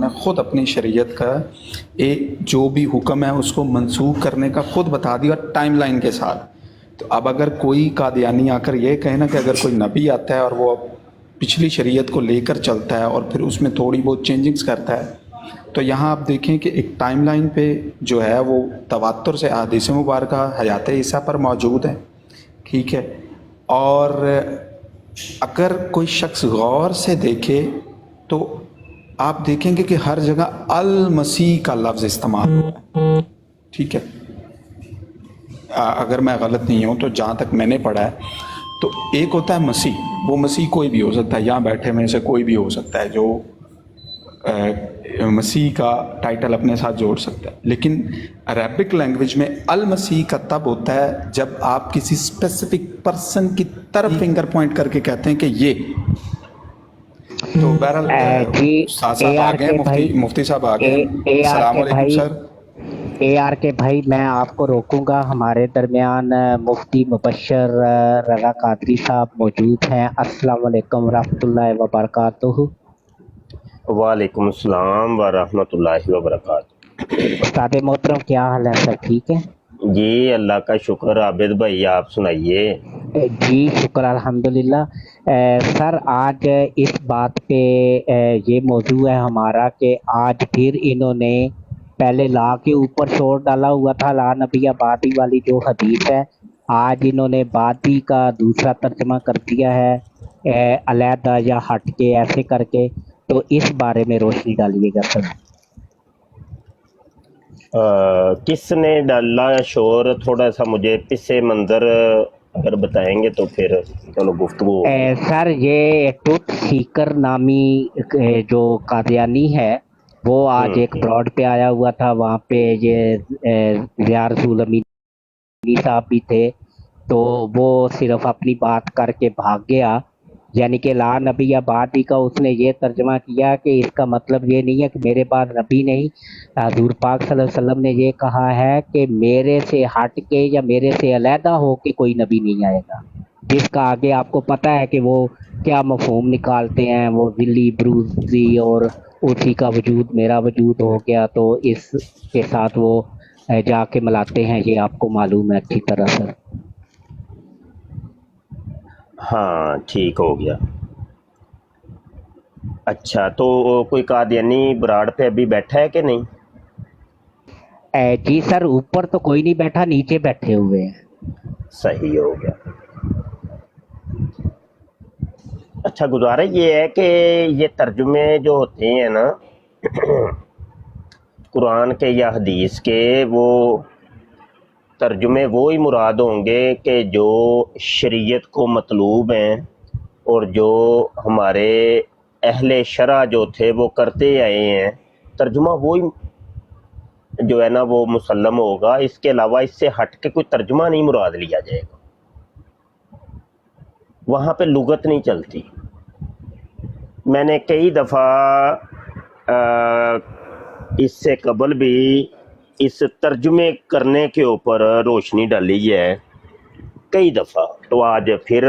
نے خود اپنی شریعت کا جو بھی حکم ہے اس کو منسوخ کرنے کا خود بتا دیا ٹائم لائن کے ساتھ۔ تو اب اگر کوئی قادیانی آ کر یہ کہے نا کہ اگر کوئی نبی آتا ہے اور وہ پچھلی شریعت کو لے کر چلتا ہے اور پھر اس میں تھوڑی بہت چینجنگز کرتا ہے، تو یہاں آپ دیکھیں کہ ایک ٹائم لائن پہ جو ہے وہ تواتر سے احادیث مبارکہ حیات عیسیٰ پر موجود ہے، ٹھیک ہے۔ اور اگر کوئی شخص غور سے دیکھے تو آپ دیکھیں گے کہ ہر جگہ المسیح کا لفظ استعمال ہو رہا ہے، ٹھیک ہے۔ اگر میں غلط نہیں ہوں تو جہاں تک میں نے پڑھا ہے تو ایک ہوتا ہے مسیح، وہ مسیح کوئی بھی ہو سکتا ہے، یہاں بیٹھے میں سے کوئی بھی ہو سکتا ہے جو مسیح کا ٹائٹل اپنے ساتھ جوڑ سکتا ہے، لیکن عربک لینگویج میں المسیح کا تب ہوتا ہے جب آپ کسی اسپیسیفک پرسن کی طرف فنگر پوائنٹ کر کے کہتے ہیں کہ یہ۔ تو بہرحال جی استاد اے صاحب آ آر گئے کے ہیں، بھائی، مفتی صاحب آ گئے ہیں۔ اے آر السلام کے علیکم بھائی، سر۔ اے آر کے بھائی، میں آپ کو روکوں گا، ہمارے درمیان مفتی مبشر رضا قادری صاحب موجود ہیں۔ السلام علیکم ورحمۃ اللہ وبرکاتہ۔ وعلیکم السلام ورحمۃ اللہ وبرکاتہ۔ استاد محترم، کیا حال ہے سر؟ ٹھیک ہے جی اللہ کا شکر۔ عابد بھائی آپ سنائیے۔ جی، شکر الحمدللہ۔ سر آج اس بات پہ یہ موضوع ہے ہمارا کہ آج پھر انہوں نے پہلے لا کے اوپر شور ڈالا ہوا تھا، لا نبی بادی والی جو حدیث ہے، آج انہوں نے بادی کا دوسرا ترجمہ کر دیا ہے، علیحدہ یا ہٹ کے ایسے کر کے۔ تو اس بارے میں روشنی ڈالیے گا سر۔ کس نے ڈالا شور؟ تھوڑا سا مجھے پس منظر اگر بتائیں گے تو پھر چلو گفتگو ہوگی۔ سر یہ ٹوتھ سیکر نامی جو قادیانی ہے وہ آج ایک براڈ پہ آیا ہوا تھا، وہاں پہ یہ ضیاء رسول امینی صاحب بھی تھے، تو وہ صرف اپنی بات کر کے بھاگ گیا، یعنی کہ لا نبی یا بادی کا اس نے یہ ترجمہ کیا کہ اس کا مطلب یہ نہیں ہے کہ میرے بعد نبی نہیں، حضور پاک صلی اللہ علیہ وسلم نے یہ کہا ہے کہ میرے سے ہٹ کے یا میرے سے علیحدہ ہو کے کوئی نبی نہیں آئے گا، جس کا آگے آپ کو پتہ ہے کہ وہ کیا مفہوم نکالتے ہیں، وہ ولی بروزی اور اسی کا وجود میرا وجود ہو گیا، تو اس کے ساتھ وہ جا کے ملاتے ہیں، یہ آپ کو معلوم ہے اچھی طرح سر۔ ہاں ٹھیک ہو گیا۔ اچھا تو کوئی قادیانی براڈ پہ ابھی بیٹھا ہے کہ نہیں؟ جی سر، اوپر تو کوئی نہیں بیٹھا، نیچے بیٹھے ہوئے ہیں۔ صحیح ہو گیا۔ اچھا گزارا یہ ہے کہ یہ ترجمے جو ہوتے ہیں نا قرآن کے یا حدیث کے، وہ ترجمے وہی مراد ہوں گے کہ جو شریعت کو مطلوب ہیں اور جو ہمارے اہل شرع جو تھے وہ کرتے آئے ہیں، ترجمہ وہی جو ہے نا وہ مسلم ہوگا۔ اس کے علاوہ اس سے ہٹ کے کوئی ترجمہ نہیں مراد لیا جائے گا، وہاں پہ لغت نہیں چلتی۔ میں نے کئی دفعہ اس سے قبل بھی اس ترجمے کرنے کے اوپر روشنی ڈالی ہے کئی دفعہ، تو آج پھر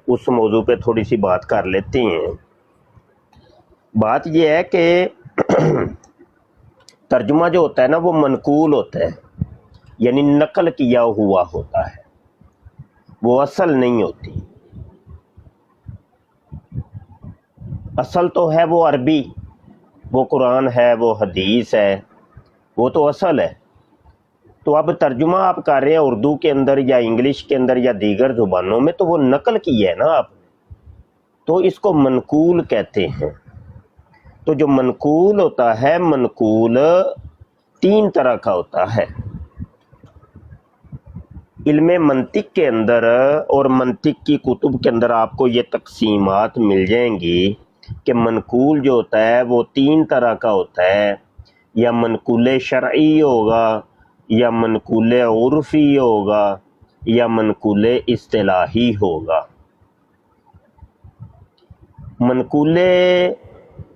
اس موضوع پہ تھوڑی سی بات کر لیتے ہیں۔ بات یہ ہے کہ ترجمہ جو ہوتا ہے نا وہ منقول ہوتا ہے، یعنی نقل کیا ہوا ہوتا ہے، وہ اصل نہیں ہوتی۔ اصل تو ہے وہ عربی، وہ قرآن ہے، وہ حدیث ہے، وہ تو اصل ہے۔ تو اب ترجمہ آپ کر رہے ہیں اردو کے اندر یا انگلش کے اندر یا دیگر زبانوں میں، تو وہ نقل کی ہے نا آپ نے، تو اس کو منقول کہتے ہیں۔ تو جو منقول ہوتا ہے، منقول تین طرح کا ہوتا ہے۔ علم منطق کے اندر اور منطق کی کتب کے اندر آپ کو یہ تقسیمات مل جائیں گی کہ منقول جو ہوتا ہے وہ تین طرح کا ہوتا ہے، یا منقول شرعی ہوگا، یا منقول عرفی ہوگا، یا منقول اصطلاحی ہوگا۔ منقول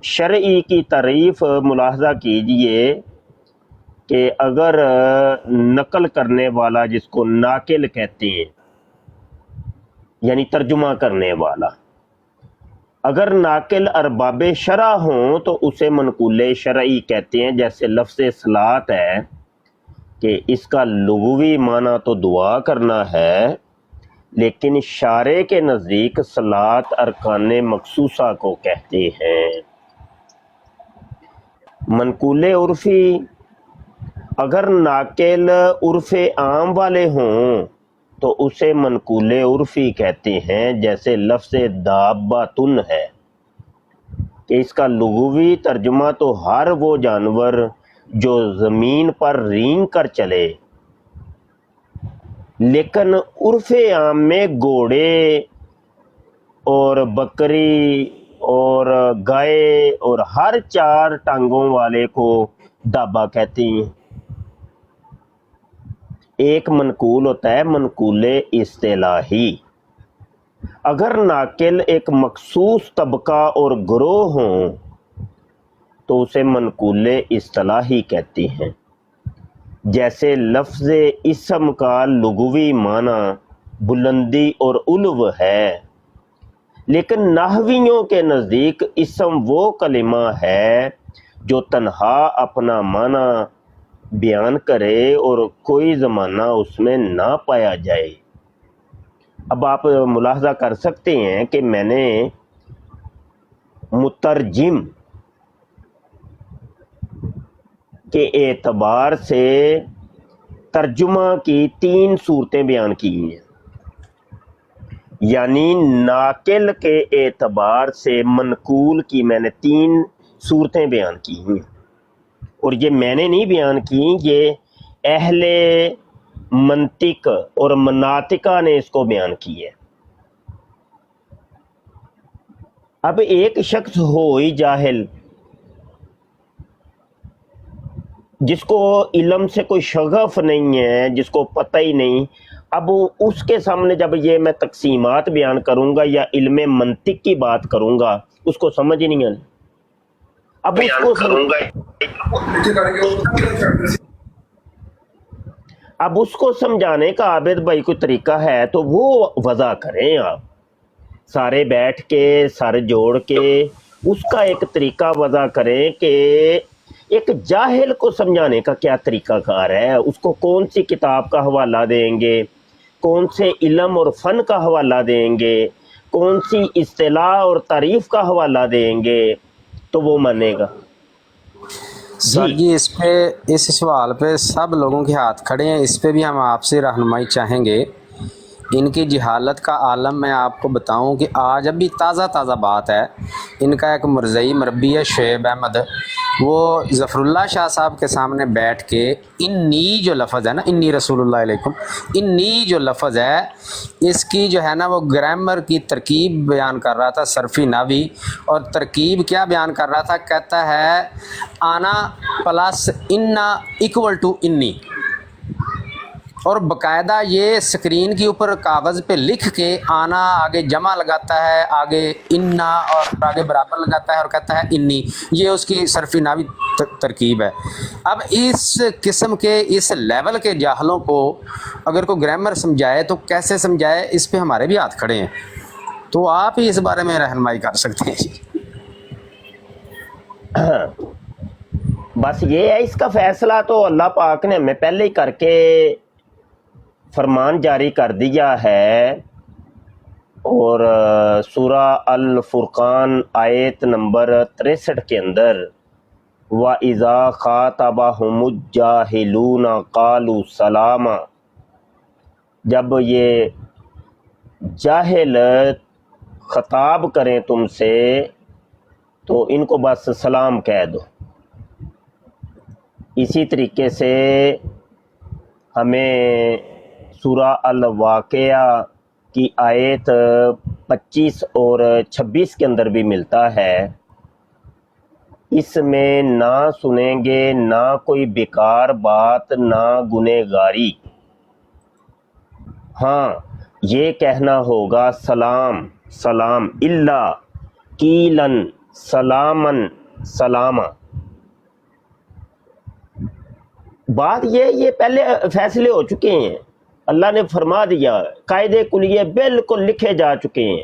شرعی کی تعریف ملاحظہ کیجئے کہ اگر نقل کرنے والا، جس کو ناقل کہتے ہیں، یعنی ترجمہ کرنے والا، اگر ناقل ارباب شرع ہوں تو اسے منقول شرعی کہتے ہیں، جیسے لفظ صلاۃ ہے کہ اس کا لغوی معنی تو دعا کرنا ہے، لیکن شارع کے نزدیک صلاۃ ارکان مخصوصہ کو کہتے ہیں۔ منقول عرفی، اگر ناقل عرف عام والے ہوں تو اسے منقول عرفی کہتے ہیں، جیسے لفظ دابۃن ہے کہ اس کا لغوی ترجمہ تو ہر وہ جانور جو زمین پر رینگ کر چلے، لیکن عرف عام میں گھوڑے اور بکری اور گائے اور ہر چار ٹانگوں والے کو دابہ کہتے ہیں۔ ایک منقول ہوتا ہے منقول اصطلاحی، اگر ناقل ایک مخصوص طبقہ اور گروہ ہوں تو اسے منقول اصطلاحی کہتے ہیں، جیسے لفظ اسم کا لغوی معنی بلندی اور علو ہے، لیکن نحویوں کے نزدیک اسم وہ کلمہ ہے جو تنہا اپنا معنی بیان کرے اور کوئی زمانہ اس میں نہ پایا جائے۔ اب آپ ملاحظہ کر سکتے ہیں کہ میں نے مترجم کے اعتبار سے ترجمہ کی 3 صورتیں بیان کی ہیں، یعنی ناقل کے اعتبار سے منقول کی میں نے 3 صورتیں بیان کی ہیں، اور یہ میں نے نہیں بیان کی، یہ اہل منطق اور مناطقہ نے اس کو بیان کی ہے۔ اب ایک شخص ہو ہی جاہل، جس کو علم سے کوئی شغف نہیں ہے، جس کو پتہ ہی نہیں، اب اس کے سامنے جب یہ میں تقسیمات بیان کروں گا یا علم منطق کی بات کروں گا، اس کو سمجھ ہی نہیں آنی۔ اب اس کو سمجھانے کا عابد بھائی کوئی طریقہ ہے تو وہ وضع کریں، آپ سارے بیٹھ کے سر جوڑ کے اس کا ایک طریقہ وضع کریں کہ ایک جاہل کو سمجھانے کا کیا طریقہ کار ہے، اس کو کون سی کتاب کا حوالہ دیں گے، کون سے علم اور فن کا حوالہ دیں گے، کون سی اصطلاح اور تعریف کا حوالہ دیں گے تو وہ مانے گا۔ سر جی اس سوال پہ سب لوگوں کے ہاتھ کھڑے ہیں، اس پہ بھی ہم آپ سے رہنمائی چاہیں گے۔ ان کی جہالت کا عالم میں آپ کو بتاؤں کہ آج ابھی تازہ بات ہے، ان کا ایک مرزئی مربی ہے شعیب احمد، وہ ظفر اللہ شاہ صاحب کے سامنے بیٹھ کے انی جو لفظ ہے نا، انی رسول اللہ علیکم، انی جو لفظ ہے اس کی جو ہے نا وہ گرامر کی ترکیب بیان کر رہا تھا، صرفی نحوی، اور ترکیب کیا بیان کر رہا تھا، کہتا ہے آنا پلس انا ایکول ٹو انی، اور باقاعدہ یہ سکرین کے اوپر کاغذ پہ لکھ کے آنا آگے جمع لگاتا ہے، آگے انا اور آگے برابر لگاتا ہے اور کہتا ہے انی، یہ اس کی صرفی نحوی ترکیب ہے۔ اب اس قسم کے اس لیول کے جاہلوں کو اگر کوئی گرامر سمجھائے تو کیسے سمجھائے، اس پہ ہمارے بھی ہاتھ کھڑے ہیں، تو آپ ہی اس بارے میں رہنمائی کر سکتے ہیں جی۔ بس یہ ہے، اس کا فیصلہ تو اللہ پاک نے ہمیں پہلے ہی کر کے فرمان جاری کر دیا ہے، اور سورہ الفرقان آیت نمبر 63 کے اندر وَإِذَا خَاطَبَهُمُ الجَّاهِلُونَ قَالُوا سَلَامًا، جب یہ جاہل خطاب کریں تم سے تو ان کو بس سلام کہہ دو۔ اسی طریقے سے ہمیں سورہ الواقعہ کی آیت 25 اور 26 کے اندر بھی ملتا ہے، اس میں نہ سنیں گے نہ کوئی بیکار بات نہ گنہگاری، ہاں یہ کہنا ہوگا سلام سلام، اللہ قیلن سلامن سلاما۔ بات یہ پہلے فیصلے ہو چکے ہیں، اللہ نے فرما دیا، قاعدے کلیے بالکل لکھے جا چکے ہیں،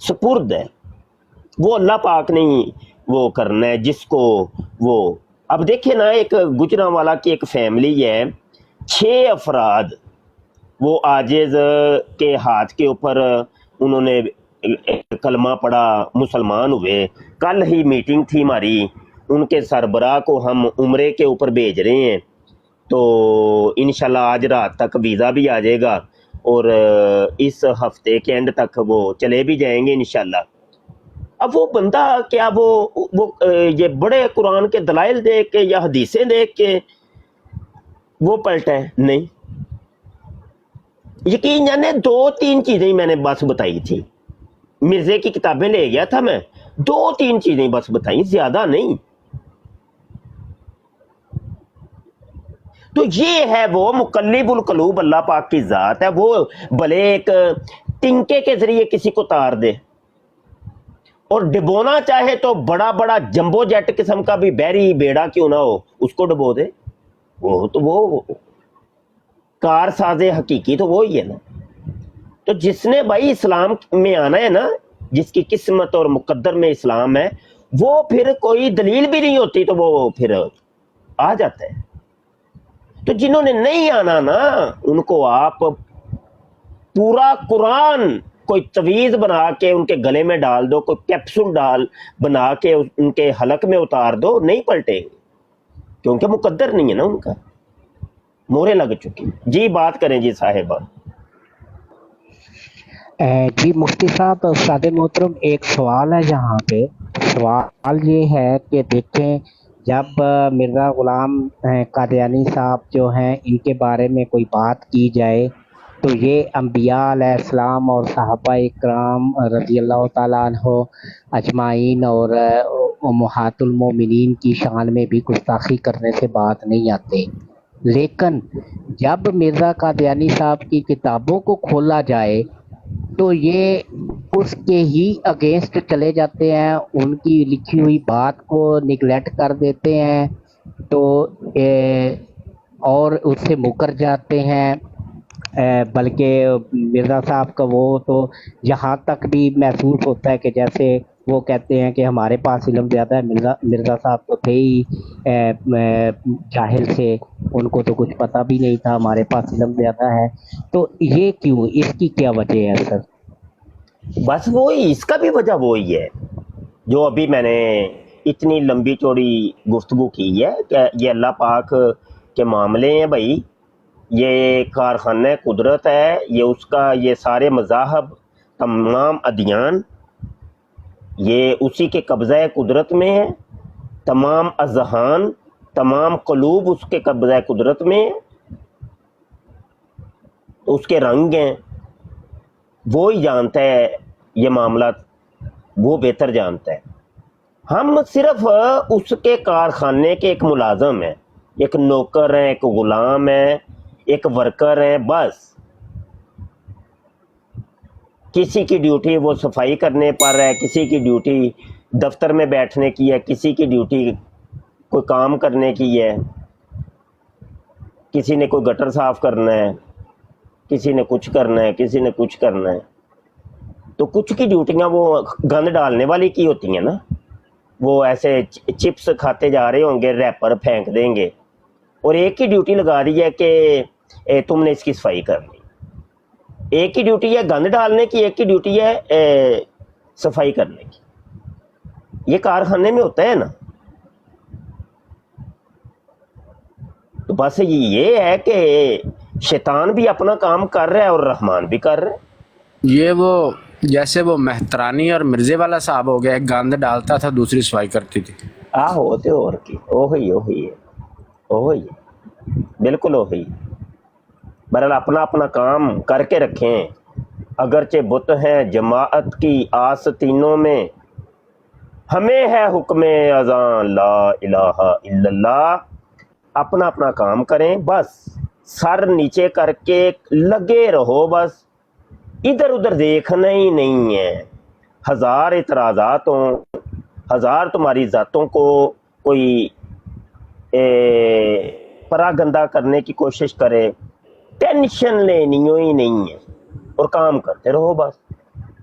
سپرد ہے، وہ اللہ پاک نے ہی وہ کرنا ہے جس کو وہ. اب دیکھیں نا، ایک گجرانوالا کی ایک فیملی ہے، 6 افراد وہ عاجز کے ہاتھ کے اوپر انہوں نے کلمہ پڑھا، مسلمان ہوئے. کل ہی میٹنگ تھی ہماری، ان کے سربراہ کو ہم عمرے کے اوپر بھیج رہے ہیں، تو انشاءاللہ آج رات تک ویزا بھی آ جائے گا اور اس ہفتے کے اینڈ تک وہ چلے بھی جائیں گے انشاءاللہ. اب وہ بندہ کیا وہ یہ بڑے قرآن کے دلائل دیکھ کے یا حدیثیں دیکھ کے وہ پلٹا ہے؟ نہیں. یقین جانے 2-3 چیزیں میں نے بس بتائی تھی، مرزے کی کتابیں لے گیا تھا میں، 2-3 چیزیں بس بتائی، زیادہ نہیں. تو یہ ہے وہ مقلب القلوب، اللہ پاک کی ذات ہے. وہ بھلے ایک ٹنکے کے ذریعے کسی کو تار دے اور ڈبونا چاہے تو بڑا بڑا جمبو جیٹ قسم کا بھی بحری بیڑا کیوں نہ ہو اس کو ڈبو دے. وہ کار ساز حقیقی تو وہی ہے نا. تو جس نے بھائی اسلام میں آنا ہے نا، جس کی قسمت اور مقدر میں اسلام ہے، وہ پھر کوئی دلیل بھی نہیں ہوتی تو وہ پھر آ جاتا ہے. تو جنہوں نے نہیں آنا نا، ان کو آپ پورا قرآن کوئی تویز بنا کے ان کے گلے میں ڈال دو، کوئی کیپسول بنا کے ان کے حلق میں اتار دو، نہیں پلٹے گے، کیونکہ مقدر نہیں ہے نا ان کا، مورے لگ چکی. جی بات کریں جی صاحبہ. جی مفتی صاحب، استاد محترم، ایک سوال ہے یہاں پہ. سوال یہ ہے کہ دیکھیں، جب مرزا غلام قادیانی صاحب جو ہیں ان کے بارے میں کوئی بات کی جائے تو یہ انبیاء علیہ السلام اور صحابہ اکرام رضی اللہ تعالیٰ عنہ اجمعین اور امہات المومنین کی شان میں بھی گستاخی کرنے سے بات نہیں آتے. لیکن جب مرزا قادیانی صاحب کی کتابوں کو کھولا جائے تو یہ اس کے ہی اگینسٹ چلے جاتے ہیں، ان کی لکھی ہوئی بات کو نگلیکٹ کر دیتے ہیں تو اور اس سے مکر جاتے ہیں. بلکہ مرزا صاحب کا وہ تو یہاں تک بھی محسوس ہوتا ہے کہ جیسے وہ کہتے ہیں کہ ہمارے پاس علم زیادہ ہے. مرزا صاحب تو تھے ہی جاہل سے، ان کو تو کچھ پتہ بھی نہیں تھا، ہمارے پاس علم زیادہ ہے. تو یہ کیوں، اس کی کیا وجہ ہے سر؟ بس وہی، اس کا بھی وجہ وہی ہے جو ابھی میں نے اتنی لمبی چوڑی گفتگو کی ہے کہ یہ اللہ پاک کے معاملے ہیں بھائی. یہ کارخانہ قدرت ہے، یہ اس کا، یہ سارے مذاہب، تمام ادیان یہ اسی کے قبضہ قدرت میں ہے. تمام اذہان، تمام قلوب اس کے قبضہ قدرت میں ہے. اس کے رنگ ہیں، وہی جانتا ہے یہ معاملات، وہ بہتر جانتا ہے. ہم صرف اس کے کارخانے کے ایک ملازم ہیں، ایک نوکر ہیں، ایک غلام ہیں، ایک ورکر ہیں. بس کسی کی ڈیوٹی وہ صفائی کرنے پر ہے، کسی کی ڈیوٹی دفتر میں بیٹھنے کی ہے، کسی کی ڈیوٹی کوئی کام کرنے کی ہے، کسی نے کوئی گٹر صاف کرنا ہے، کسی نے کچھ کرنا ہے، کسی نے کچھ کرنا ہے. تو کچھ کی ڈیوٹیاں وہ گند ڈالنے والی کی ہوتی ہیں نا، وہ ایسے چپس کھاتے جا رہے ہوں گے، ریپر پھینک دیں گے، اور ایک ہی ڈیوٹی لگا دی ہے کہ تم نے اس کی صفائی کرنی. ایک ہی ڈیوٹی ہے گند ڈالنے کی، ایک ہی ڈیوٹی ہے صفائی کرنے کی. یہ کارخانے میں ہوتا ہے نا. تو بس یہ ہے کہ شیطان بھی اپنا کام کر رہا ہے اور رحمان بھی کر رہا ہے. یہ وہ جیسے وہ مہترانی اور مرزے والا صاحب ہو گیا، ایک گاند ڈالتا تھا، دوسری صفائی کرتی تھی. آہو تے اور کی اوہی ہے، بالکل اوہی. بہرحال اپنا اپنا کام کر کے رکھیں. اگرچہ بت ہیں جماعت کی آستینوں میں، ہمیں ہے حکم اذان لا الہ الا اللہ. اپنا اپنا کام کریں، بس سر نیچے کر کے لگے رہو. بس ادھر ادھر دیکھنا ہی نہیں ہے. 1000 اعتراضات ہوں، 1000 تمہاری ذاتوں کو کوئی پراگندہ کرنے کی کوشش کرے، ٹینشن لینی ہی نہیں ہے اور کام کرتے رہو. بس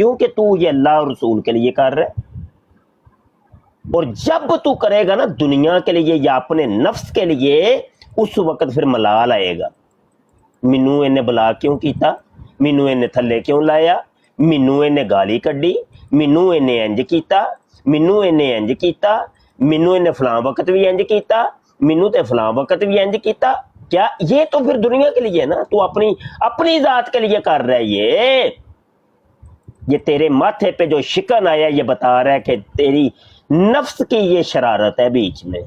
کیونکہ تو یہ اللہ اور رسول کے لیے کر رہا ہے. اور جب تو کرے گا نا دنیا کے لیے یا اپنے نفس کے لیے, اس وقت پھر ملال آئے گا. مینوں انہیں بلا کیوں کیتا, مینوں انہیں تھلے کیوں لایا, مینوں انہیں گالی کڈی, مینوں انہیں انج کیتا, مینوں انہیں انج کیتا, مینوں انہیں فلاں وقت بھی انج کیتا, مینوں تے فلاں وقت بھی انج کیتا. کیا یہ تو پھر دنیا کے لیے نا, تو اپنی ذات کے لیے کر رہا ہے. یہ تیرے ماتھے پہ جو شکن آیا یہ بتا رہا ہے کہ تیری نفس کی یہ شرارت ہے بیچ میں.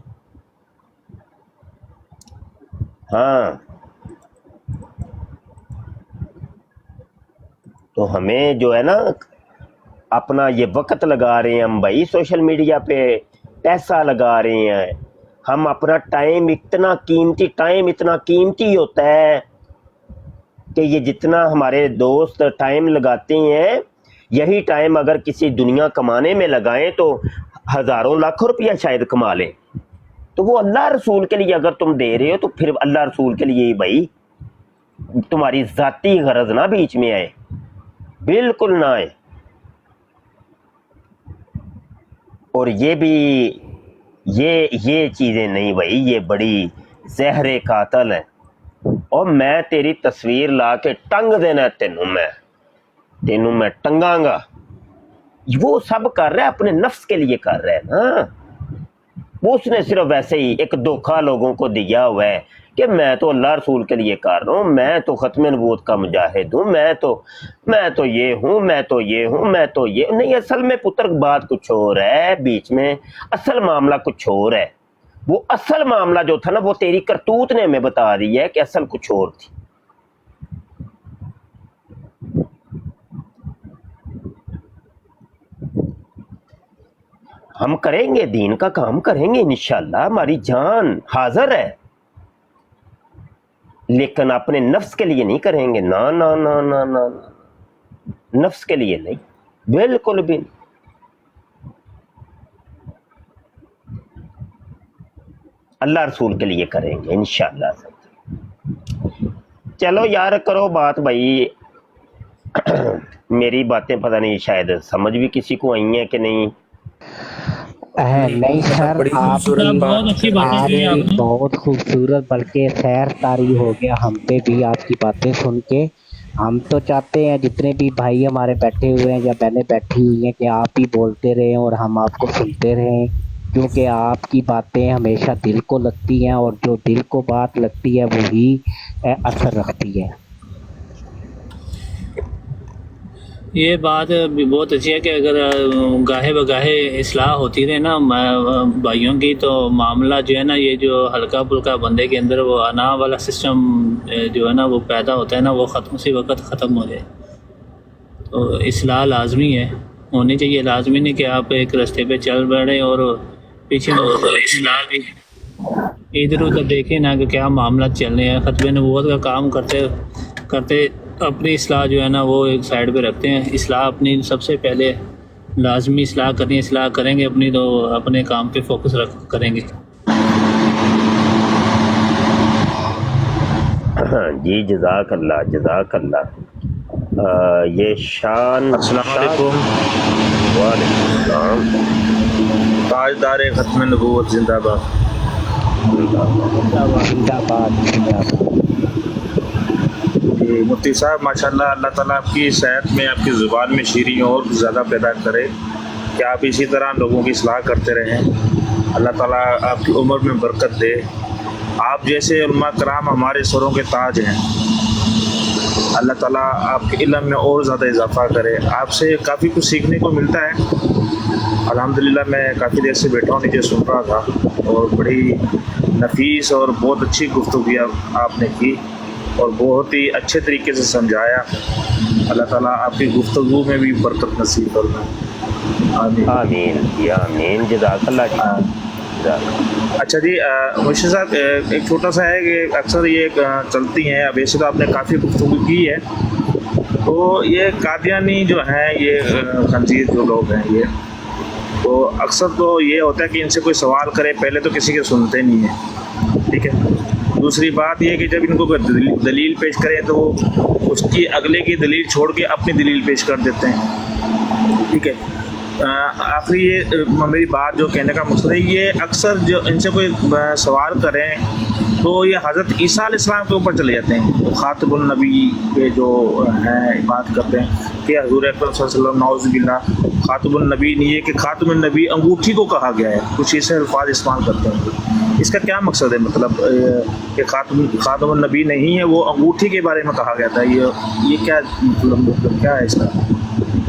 ہاں تو ہمیں جو ہے نا اپنا یہ وقت لگا رہے ہیں ہم بھائی, سوشل میڈیا پہ پیسہ لگا رہے ہیں ہم, اپنا ٹائم اتنا قیمتی ہوتا ہے کہ یہ جتنا ہمارے دوست ٹائم لگاتے ہیں, یہی ٹائم اگر کسی دنیا کمانے میں لگائیں تو ہزاروں لاکھ روپیہ شاید کما لیں. تو وہ اللہ رسول کے لیے اگر تم دے رہے ہو تو پھر اللہ رسول کے لیے بھائی تمہاری ذاتی غرض نہ بیچ میں آئے, بالکل نہ آئے. اور یہ بھی یہ چیزیں نہیں بھائی, یہ بڑی زہر قاتل ہے. اور میں تیری تصویر لا کے ٹنگ دینا تینوں میں ٹنگاں گا. وہ سب کر رہا ہے اپنے نفس کے لیے کر رہا ہے نا. وہ اس نے صرف ویسے ہی ایک دھوکہ لوگوں کو دیا ہوا ہے کہ میں تو اللہ رسول کے لیے کر رہا ہوں, میں تو ختم نبوت کا مجاہد ہوں, میں تو یہ ہوں, میں تو یہ نہیں. اصل میں پتر بات کچھ اور ہے بیچ میں, اصل معاملہ کچھ اور ہے. وہ اصل معاملہ جو تھا نا وہ تیری کرتوت نے ہمیں بتا دی ہے کہ اصل کچھ اور تھی. ہم کریں گے دین کا کام کریں گے انشاءاللہ, ہماری جان حاضر ہے, لیکن اپنے نفس کے لیے نہیں کریں گے. نا نا نا نا نا, نفس کے لیے نہیں, بالکل بھی نہیں. اللہ رسول کے لیے کریں گے انشاءاللہ. چلو یار کرو بات بھائی, میری باتیں پتہ نہیں شاید سمجھ بھی کسی کو آئی ہیں کہ نہیں. نہیں سر, آپ کی بہت خوبصورت, بلکہ سیر طاری ہو گیا ہم پہ بھی آپ کی باتیں سن کے. ہم تو چاہتے ہیں جتنے بھی بھائی ہمارے بیٹھے ہوئے ہیں یا بہنیں بیٹھی ہوئی ہیں کہ آپ ہی بولتے رہیں اور ہم آپ کو سنتے رہیں, کیونکہ آپ کی باتیں ہمیشہ دل کو لگتی ہیں, اور جو دل کو بات لگتی ہے وہی اثر رکھتی ہے. یہ بات بھی بہت اچھی ہے کہ اگر گاہے بگاہے اصلاح ہوتی رہے نا بھائیوں کی, تو معاملہ جو ہے نا یہ جو ہلکا پھلکا بندے کے اندر وہ انا والا سسٹم جو ہے نا وہ پیدا ہوتا ہے نا, وہ اسی وقت ختم ہو جائے. تو اصلاح لازمی ہے, ہونی چاہیے. لازمی نہیں کہ آپ ایک راستے پہ چل بیٹھیں اور پیچھے اصلاح بھی ادھر ادھر دیکھیں نا کہ کیا معاملات چل رہے ہیں. ختم نبوت کا کام کرتے اپنی اصلاح جو ہے نا وہ ایک سائڈ پہ رکھتے ہیں. اصلاح اپنی سب سے پہلے لازمی اصلاح کرنی, اصلاح کریں گے اپنی تو اپنے کام پہ فوکس کریں گے. جی جزاک اللہ. یہ شان. السلام علیکم. وعلیکم السلام. تاجدار ختم نبوت زندہ باد. زندہ باد. مفتی صاحب ماشاءاللہ, اللہ تعالیٰ آپ کی صحت میں, آپ کی زبان میں شیریں اور زیادہ پیدا کرے کہ آپ اسی طرح لوگوں کی اصلاح کرتے رہیں. اللہ تعالیٰ آپ کی عمر میں برکت دے. آپ جیسے علماء کرام ہمارے سروں کے تاج ہیں. اللہ تعالیٰ آپ کے علم میں اور زیادہ اضافہ کرے. آپ سے کافی کچھ سیکھنے کو ملتا ہے. الحمدللہ میں کافی دیر سے بیٹھا ہوں, نیچے سن رہا تھا, اور بڑی نفیس اور بہت اچھی گفتگو آپ نے کی اور بہت ہی اچھے طریقے سے سمجھایا. اللہ تعالیٰ آپ کی گفتگو میں بھی برکت نصیب فرمائے. آمین آمین. جزاک اللہ. اچھا جی مرشد صاحب, ایک چھوٹا سا ہے کہ اکثر یہ چلتی ہیں, اب ویسے تو آپ نے کافی گفتگو کی ہے, تو یہ قادیانی جو ہیں, یہ خنزیر جو لوگ ہیں, یہ تو اکثر تو یہ ہوتا ہے کہ ان سے کوئی سوال کرے پہلے تو کسی کے سنتے نہیں ہیں, ٹھیک ہے. دوسری بات یہ کہ جب ان کو کوئی دلیل پیش کریں تو وہ اس کی اگلے کی دلیل چھوڑ کے اپنی دلیل پیش کر دیتے ہیں. ٹھیک ہے. آخری یہ میری بات جو کہنے کا مقصد ہے، یہ اکثر جو ان سے کوئی سوال کریں تو یہ حضرت عیسیٰ علیہ السلام کے اوپر چلے جاتے ہیں. خاتم النبی کے جو ہیں بات کرتے ہیں کہ حضور اکرم صلی اللہ علیہ وسلم نعوذ باللہ خاتم النبی نہیں ہے، کہ خاتم النبی انگوٹھی کو کہا گیا ہے. کچھ ایسے الفاظ استعمال کرتے ہیں. اس کا کیا مقصد ہے؟ مطلب کہ خاتم النبی نہیں ہے، وہ انگوٹھی کے بارے میں کہا گیا تھا. یہ کیا مطلب کیا ہے اس کا؟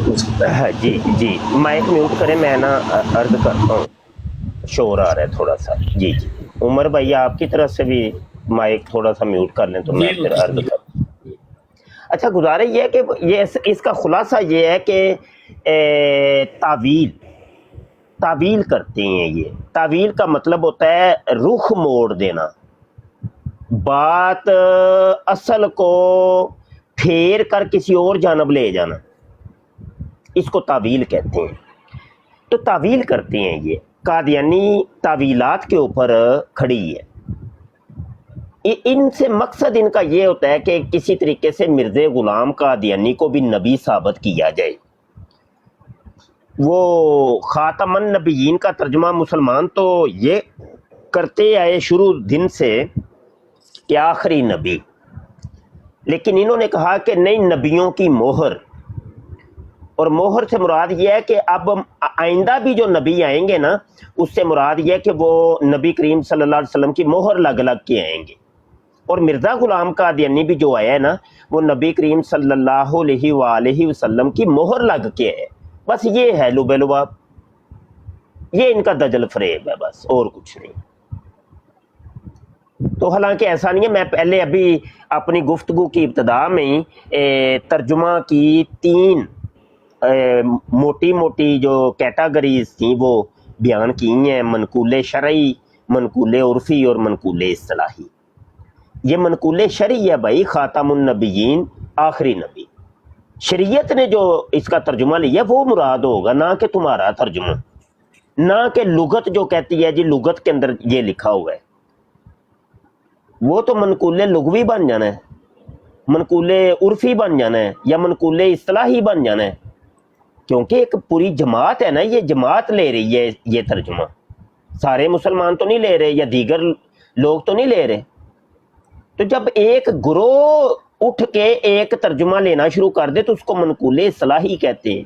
ہو سکتا ہے. ہاں جی جی، مائک میوٹ کریں، میں نا عرض کرتا ہوں، شور آ رہا ہے تھوڑا سا. جی جی، عمر بھائی آپ کی طرف سے بھی مائک تھوڑا سا میوٹ کر لیں تو میں پھر عرض کرتا ہوں. اچھا، گزارش یہ ہے کہ یہ اس کا خلاصہ یہ ہے کہ تعویل کرتے ہیں. یہ تعویل کا مطلب ہوتا ہے رخ موڑ دینا، بات اصل کو پھیر کر کسی اور جانب لے جانا، اس کو تعویل کہتے ہیں. تو تعویل کرتے ہیں یہ قادیانی تعویلات کے اوپر کھڑی ہے. ان سے مقصد ان کا یہ ہوتا ہے کہ کسی طریقے سے مرزا غلام قادیانی کو بھی نبی ثابت کیا جائے. وہ خاتم النبیین کا ترجمہ مسلمان تو یہ کرتے آئے شروع دن سے کہ آخری نبی، لیکن انہوں نے کہا کہ نہیں، نبیوں کی مہر. اور مہر سے مراد یہ ہے کہ اب آئندہ بھی جو نبی آئیں گے نا، اس سے مراد یہ ہے کہ وہ نبی کریم صلی اللہ علیہ وسلم کی مہر لگ لگ کے آئیں گے. اور مرزا غلام قادیانی بھی جو آیا ہے نا، وہ نبی کریم صلی اللہ علیہ وآلہ وسلم کی مہر لگ کے ہے. بس یہ ہے لبے لباب، یہ ان کا دجل فریب ہے، بس اور کچھ نہیں. تو حالانکہ ایسا نہیں ہے. میں پہلے ابھی اپنی گفتگو کی ابتدا میں ہی ترجمہ کی 3 موٹی موٹی جو کیٹاگریز تھیں وہ بیان کی ہیں: منقول شرعی، منقول عرفی اور منقول اصطلاحی. یہ منقول شرعی ہے بھائی، خاتم النبیین آخری نبی. شریعت نے جو اس کا ترجمہ لیا وہ مراد ہوگا، نہ کہ تمہارا ترجمہ، نہ کہ لغت جو کہتی ہے جی لغت کے اندر یہ لکھا ہوا ہے. وہ تو منقول لغوی بن جانا ہے، منقول عرفی بن جانا ہے، یا منقول اصطلاحی بن جانا ہے. کیونکہ ایک پوری جماعت ہے نا، یہ جماعت لے رہی ہے یہ ترجمہ. سارے مسلمان تو نہیں لے رہے، یا دیگر لوگ تو نہیں لے رہے. تو جب ایک گروہ اٹھ کے ایک ترجمہ لینا شروع کر دے تو اس کو منقول اصطلاحی کہتے ہیں.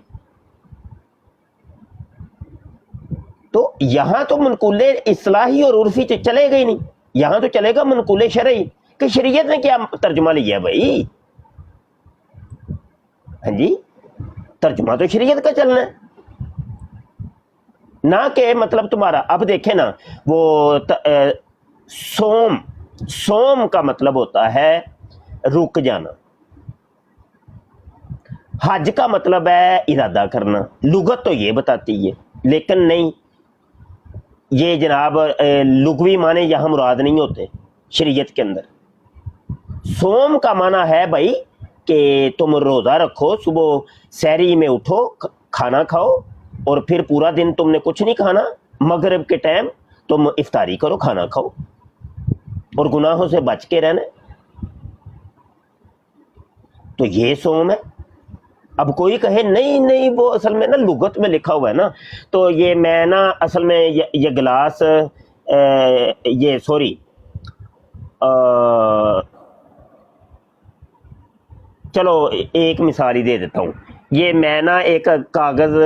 تو یہاں تو منقول اصطلاحی اور عرفی تو چلے گا ہی نہیں، یہاں تو چلے گا منقول شرعی، کہ شریعت نے کیا ترجمہ لیا ہے بھائی. ہاں جی، ترجمہ تو شریعت کا چلنا ہے، نہ کہ مطلب تمہارا. اب دیکھیں نا، وہ سوم کا مطلب ہوتا ہے رک جانا. حج کا مطلب ہے ارادہ کرنا، لغت تو یہ بتاتی ہے. لیکن نہیں، یہ جناب لغوی معنی یہاں مراد نہیں ہوتے شریعت کے اندر. سوم کا معنی ہے بھائی کہ تم روزہ رکھو، صبح سحری میں اٹھو، کھانا کھاؤ، اور پھر پورا دن تم نے کچھ نہیں کھانا، مغرب کے ٹائم تم افطاری کرو، کھانا کھاؤ، اور گناہوں سے بچ کے رہنا. تو یہ سوم ہے. اب کوئی کہے نہیں وہ اصل میں نا لغت میں لکھا ہوا ہے نا، تو یہ میں نا اصل میں یہ گلاس یہ سوری چلو ایک مثال ہی دے دیتا ہوں. یہ میں نا ایک کاغذ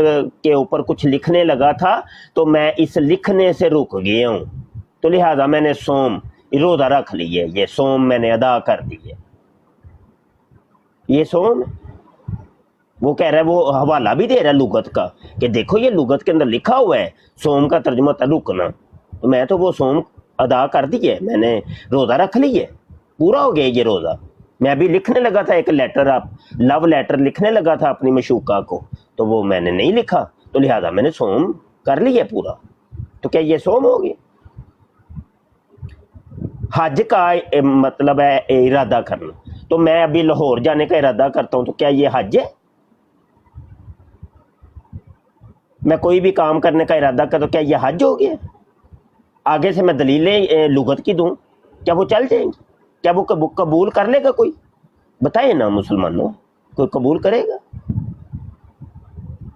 کے اوپر کچھ لکھنے لگا تھا، تو میں اس لکھنے سے رک گیا ہوں، تو لہذا میں نے روزہ رکھ لی ہے. یہ سوم میں نے ادا کر دی ہے. یہ سوم وہ کہہ رہا ہے، وہ حوالہ بھی دے رہا ہے لغت کا کہ دیکھو یہ لغت کے اندر لکھا ہوا ہے سوم کا ترجمہ تھا رکنا. تو میں تو وہ سوم ادا کر دی ہے، میں نے روزہ رکھ لی ہے، پورا ہو گیا یہ روزہ. میں ابھی لکھنے لگا تھا ایک لیٹر، لو لیٹر لکھنے لگا تھا اپنی مشوقہ کو، تو وہ میں نے نہیں لکھا، تو لہذا میں نے سوم کر لی ہے پورا. تو کیا یہ سوم ہو گیا؟ حج کا مطلب ہے ارادہ کرنا. تو میں ابھی لاہور جانے کا ارادہ کرتا ہوں، تو کیا یہ حج ہے؟ میں کوئی بھی کام کرنے کا ارادہ کرتا ہوں، کیا یہ حج ہو گیا؟ آگے سے میں دلیلیں لغت کی دوں، کیا وہ چل جائیں گی؟ کیا وہ قبول کر لے گا کوئی؟ بتائیں نا مسلمانوں، کوئی قبول کرے گا؟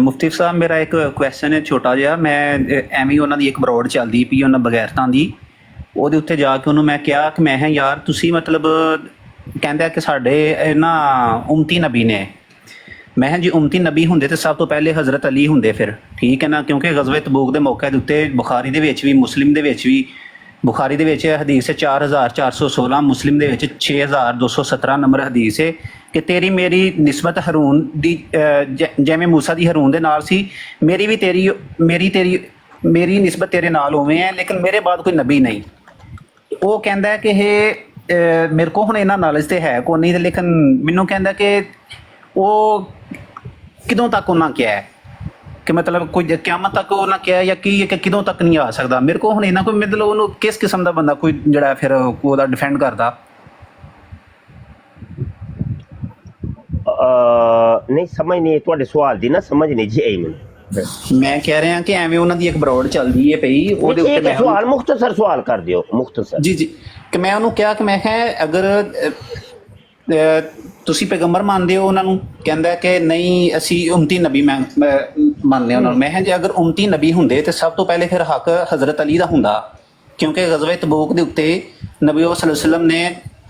ਮੁਫਤੀ ਸਾਹਿਬ, ਮੇਰਾ ਇੱਕ ਕੁਐਸਚਨ ਹੈ ਛੋਟਾ ਜਿਹਾ। ਮੈਂ ਐਵੇਂ ਉਹਨਾਂ ਦੀ ਇੱਕ ਬਰੋਡ ਚੱਲਦੀ ਪਈ ਉਹਨਾਂ ਬਗੈਰਤਾਂ ਦੀ, ਉਹਦੇ ਉੱਤੇ ਜਾ ਕੇ ਉਹਨੂੰ ਮੈਂ ਕਿਹਾ ਕਿ ਮੈਂ ਯਾਰ ਤੁਸੀਂ ਮਤਲਬ ਕਹਿੰਦਾ ਕਿ ਸਾਡੇ ਨਾ ਉਮਤੀ ਨਬੀ ਨੇ। ਮੈਂ ਜੀ ਉਮਤੀ ਨਬੀ ਹੁੰਦੇ ਤੇ ਸਭ ਤੋਂ ਪਹਿਲੇ ਹਜ਼ਰਤ ਅਲੀ ਹੁੰਦੇ ਫਿਰ, ਠੀਕ ਹੈ ਨਾ, ਕਿਉਂਕਿ ਗਜ਼ਵੇ ਤਬੂਕ ਦੇ ਮੌਕੇ ਦੇ ਉੱਤੇ ਬੁਖਾਰੀ ਦੇ ਵਿੱਚ ਵੀ ਮੁਸਲਿਮ ਦੇ ਵਿੱਚ ਵੀ, ਬੁਖਾਰੀ ਦੇ ਵਿੱਚ ਹਦੀਸ ਹੈ 4416, ਮੁਸਲਿਮ ਦੇ ਵਿੱਚ 6217 ਨੰਬਰ ਹਦੀਸ ਹੈ ਕਿ ਤੇਰੀ ਮੇਰੀ ਨਿਸਬਤ ਹਰੂਨ ਦੀ ਜਿਵੇਂ ਮੂਸਾ ਦੀ ਹਰੂਨ ਦੇ ਨਾਲ ਸੀ, ਮੇਰੀ ਵੀ ਮੇਰੀ ਨਿਸਬਤ ਤੇਰੇ ਨਾਲ ਉਵੇਂ ਹੈ, ਲੇਕਿਨ ਮੇਰੇ ਬਾਅਦ ਕੋਈ ਨਬੀ ਨਹੀਂ। ਉਹ ਕਹਿੰਦਾ ਹੈ ਕਿ ਇਹ ਮੇਰੇ ਕੋਲ ਹੁਣ ਇਹਨਾਂ ਨੌਲੇਜ ਤੇ ਹੈ ਕੋਈ ਨਹੀਂ, ਲੇਕਿਨ ਮੈਨੂੰ ਕਹਿੰਦਾ ਕਿ ਉਹ ਕਿਦੋਂ ਤੱਕ ਉਹਨਾਂ ਕਿਹਾ ਹੈ ਕਿ ਮਤਲਬ ਕੋਈ ਕਿਆਮਤ ਤੱਕ ਉਹਨਾਂ ਕਿਹਾ ਜਾਂ ਕੀ ਕਿ ਕਿਦੋਂ ਤੱਕ ਨਹੀਂ ਆ ਸਕਦਾ। ਮੇਰੇ ਕੋਲ ਹੁਣ ਇਹਨਾਂ ਕੋਈ ਮਤਲਬ ਉਹਨੂੰ ਕਿਸ ਕਿਸਮ ਦਾ ਬੰਦਾ ਕੋਈ ਜਿਹੜਾ ਫਿਰ ਉਹਦਾ ਡਿਫੈਂਡ ਕਰਦਾ। ਨਹੀਂ ਸਮਝ ਨਹੀਂ ਤੁਹਾਡੇ ਸਵਾਲ ਦੀ ਨਾ ਸਮਝ ਨਹੀਂ ਜੀ ਆਈ ਮੈਨੂੰ। ਮੈਂ ਕਹਿ ਰਿਹਾ ਕਿ ਐਵੇਂ ਉਹਨਾਂ ਦੀ ਇੱਕ ਬਰੋਡ ਚੱਲਦੀ ਹੈ ਪਈ, ਉਹਦੇ ਉੱਤੇ ਮੈਂ ਸਵਾਲ ਮੁਖਤਸਰ ਸਵਾਲ ਕਰ ਦਿਓ, ਮੁਖਤਸਰ। ਜੀ ਜੀ, ਕਿ ਮੈਂ ਉਹਨੂੰ ਕਿਹਾ ਕਿ ਮੈਂ ਕਿਹਾ ਅਗਰ ਤੁਸੀਂ ਪੈਗੰਬਰ ਮੰਨਦੇ ਹੋ ਉਹਨਾਂ ਨੂੰ, ਕਹਿੰਦਾ ਕਿ ਨਹੀਂ ਅਸੀਂ ਉਮਤੀ ਨਬੀ ਮੰਨਦੇ ਉਹਨਾਂ ਨੂੰ। ਮੈਂ ਕਿਹਾ ਜੇ ਅਗਰ ਉਮਤੀ ਨਬੀ ਹੁੰਦੇ ਤੇ ਸਭ ਤੋਂ ਪਹਿਲੇ ਫਿਰ ਹੱਕ ਹਜ਼ਰਤ ਅਲੀ ਦਾ ਹੁੰਦਾ, ਕਿਉਂਕਿ ਗਜ਼ਵੇ ਤਬੂਕ ਦੇ ਉੱਤੇ ਨਬੀ ਸੱਲੱਲਾਹੁ ਅਲੈਹਿ ਵਸੱਲਮ ਨੇ